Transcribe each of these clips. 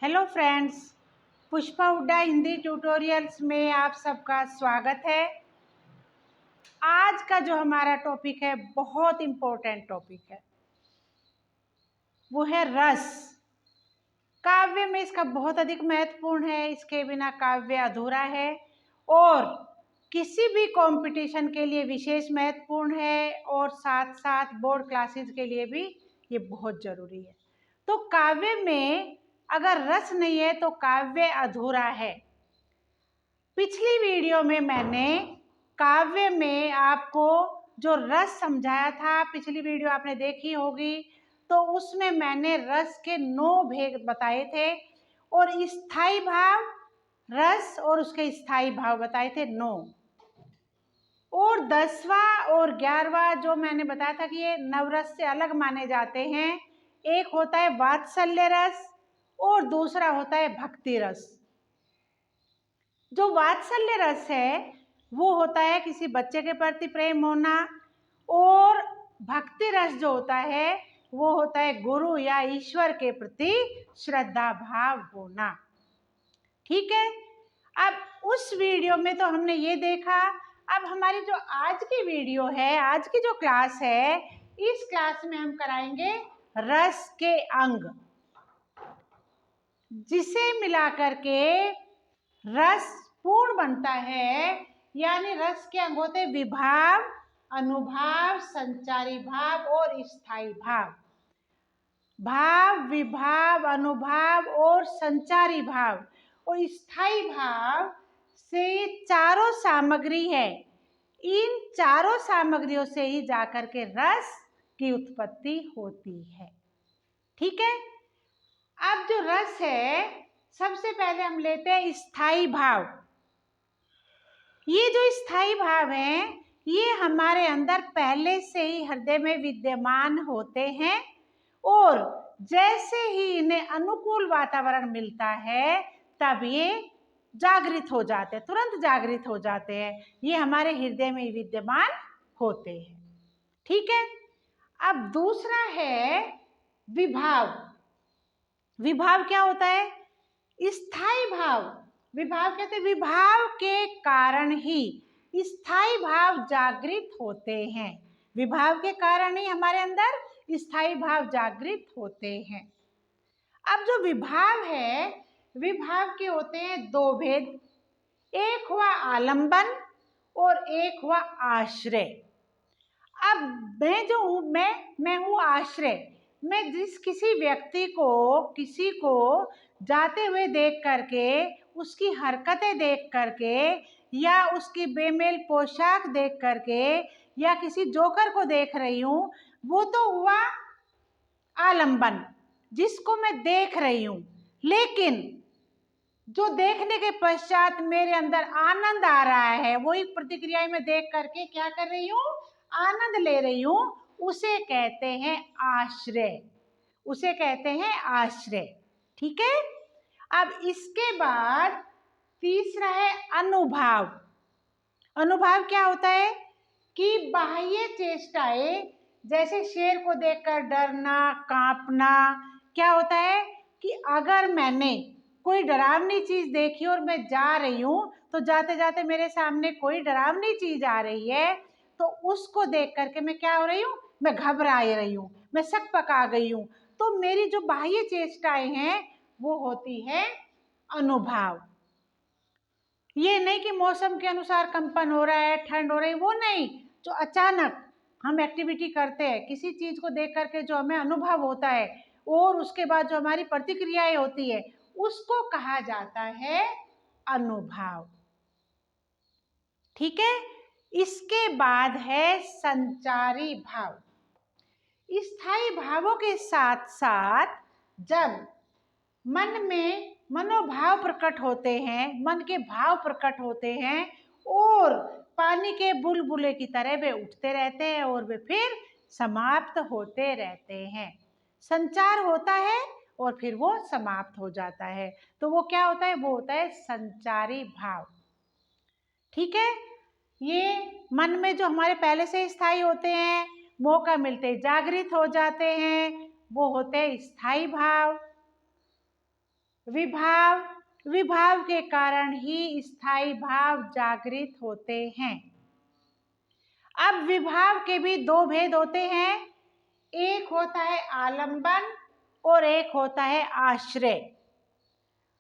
Hello friends, Pushpa Hooda Hindi tutorials में आप सबका स्वागत है। आज का जो हमारा टॉपिक है बहुत इम्पोर्टेंट टॉपिक है, वो है रस। काव्य में इसका बहुत अधिक महत्वपूर्ण है, इसके बिना काव्य अधूरा है और किसी भी कंपटीशन के लिए विशेष महत्वपूर्ण है और साथ साथ बोर्ड क्लासेस के लिए भी ये बहुत ज़रूरी है। तो काव्य में अगर रस नहीं है तो काव्य अधूरा है। पिछली वीडियो में मैंने काव्य में आपको जो रस समझाया था, पिछली वीडियो आपने देखी होगी, तो उसमें मैंने रस के 9 भेद बताए थे और स्थायी भाव, रस और उसके स्थायी भाव बताए थे 9। और 10वां और 11वां जो मैंने बताया था कि ये नवरस से अलग माने जाते हैं। एक होता है वात्सल्य रस और दूसरा होता है भक्ति रस। जो वात्सल्य रस है वो होता है किसी बच्चे के प्रति प्रेम होना, और भक्ति रस जो होता है वो होता है गुरु या ईश्वर के प्रति श्रद्धा भाव होना। ठीक है, अब उस वीडियो में तो हमने ये देखा। अब हमारी जो आज की वीडियो है, आज की जो क्लास है, इस क्लास में हम कराएंगे रस के अंग, जिसे मिलाकर के रस पूर्ण बनता है। यानी रस के अंग होते विभाव, अनुभाव, संचारी भाव और स्थायी भाव। भाव, विभाव, अनुभाव और संचारी भाव और स्थायी भाव से चारों सामग्री है। इन चारों सामग्रियों से ही जाकर के रस की उत्पत्ति होती है। ठीक है, अब जो रस है, सबसे पहले हम लेते हैं स्थायी भाव। ये जो स्थायी भाव हैं, ये हमारे अंदर पहले से ही हृदय में विद्यमान होते हैं और जैसे ही इन्हें अनुकूल वातावरण मिलता है तब ये जागृत हो जाते हैं, तुरंत जागृत हो जाते हैं। ये हमारे हृदय में विद्यमान होते हैं। ठीक है, अब दूसरा है विभाव। विभाव क्या होता है? स्थायी भाव। विभाव कहते हैं विभाव के कारण ही स्थायी भाव जागृत होते हैं। विभाव के कारण ही हमारे अंदर स्थायी भाव जागृत होते हैं। अब जो विभाव है, विभाव के होते हैं 2 भेद। एक हुआ आलंबन और एक हुआ आश्रय। अब मैं जो हूँ, मैं हूँ आश्रय। मैं किसी व्यक्ति को, किसी को जाते हुए देख करके, उसकी हरकतें देख करके या उसकी बेमेल पोशाक देख करके या किसी जोकर को देख रही हूँ, वो तो हुआ आलंबन, जिसको मैं देख रही हूँ। लेकिन जो देखने के पश्चात मेरे अंदर आनंद आ रहा है, वो एक प्रतिक्रिया में देख करके क्या कर रही हूँ, आनंद ले रही हूँ, उसे कहते हैं आश्रय। उसे कहते हैं आश्रय। ठीक है, अब इसके बाद तीसरा है अनुभाव। अनुभाव क्या होता है कि बाह्य चेष्टाएं, जैसे शेर को देखकर डरना, कांपना। क्या होता है कि अगर मैंने कोई डरावनी चीज देखी और मैं जा रही हूँ, तो जाते जाते मेरे सामने कोई डरावनी चीज आ रही है, तो उसको देख करके मैं क्या हो रही हूँ, मैं घबरा रही हूँ, मैं सकपका गई हूँ। तो मेरी जो बाह्य चेष्टाएं हैं वो होती है अनुभाव। ये नहीं कि मौसम के अनुसार कंपन हो रहा है, ठंड हो रही है, वो नहीं। जो अचानक हम एक्टिविटी करते हैं, किसी चीज को देख करके जो हमें अनुभव होता है और उसके बाद जो हमारी प्रतिक्रियाएं होती है, उसको कहा जाता है अनुभाव। ठीक है, इसके बाद है संचारी भाव। स्थायी भावों के साथ साथ जब मन में मनोभाव प्रकट होते हैं, मन के भाव प्रकट होते हैं और पानी के बुलबुले की तरह वे उठते रहते हैं और वे फिर समाप्त होते रहते हैं। संचार होता है और फिर वो समाप्त हो जाता है। तो वो क्या होता है? वो होता है संचारी भाव। ठीक है, ये मन में जो हमारे पहले से स्थायी होते हैं, मौका मिलते जागृत हो जाते हैं, वो होते हैं स्थायी भाव। विभाव, विभाव के कारण ही स्थायी भाव जागृत होते हैं। अब विभाव के भी दो भेद होते हैं, एक होता है आलंबन और एक होता है आश्रय।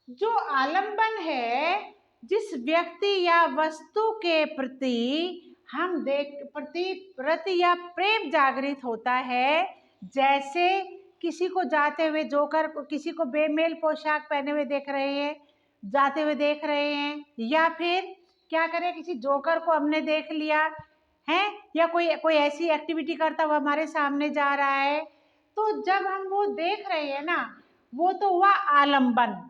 जो आलंबन है, जिस व्यक्ति या वस्तु के प्रति हम प्रति या प्रेम जागृत होता है, जैसे किसी को जाते हुए जोकर, किसी को बेमेल पोशाक पहने हुए देख रहे हैं, जाते हुए देख रहे हैं, या फिर क्या करें, किसी जोकर को हमने देख लिया है, या कोई ऐसी एक्टिविटी करता हुआ हमारे सामने जा रहा है, तो जब हम वो देख रहे हैं ना, वो तो हुआ आलंबन।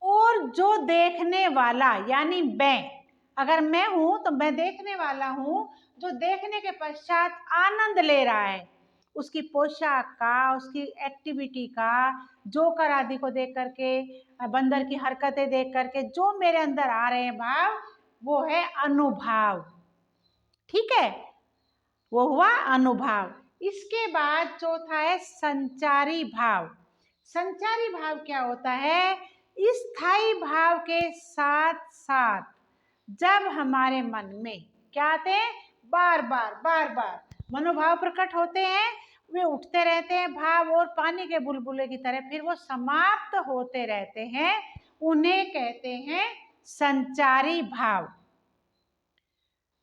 और जो देखने वाला यानी मैं, अगर मैं हूं तो मैं देखने वाला हूं, जो देखने के पश्चात आनंद ले रहा है उसकी पोशाक का, उसकी एक्टिविटी का, जोकर आदि को देख करके, बंदर की हरकतें देख करके जो मेरे अंदर आ रहे हैं भाव, वो है अनुभाव। ठीक है, वो हुआ अनुभाव। इसके बाद चौथा है संचारी भाव। संचारी भाव क्या होता है? स्थायी भाव के साथ साथ जब हमारे मन में क्या आते हैं, बार बार मनोभाव प्रकट होते हैं, वे उठते रहते हैं भाव, और पानी के बुलबुले की तरह फिर वो समाप्त होते रहते हैं, उन्हें कहते हैं संचारी भाव।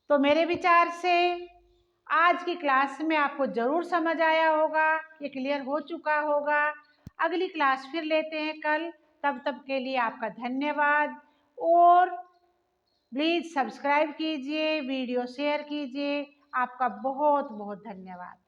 तो मेरे विचार से आज की क्लास में आपको जरूर समझ आया होगा, ये क्लियर हो चुका होगा। अगली क्लास फिर लेते हैं कल, तब के लिए आपका धन्यवाद। और प्लीज़ सब्सक्राइब कीजिए, वीडियो शेयर कीजिए। आपका बहुत बहुत धन्यवाद।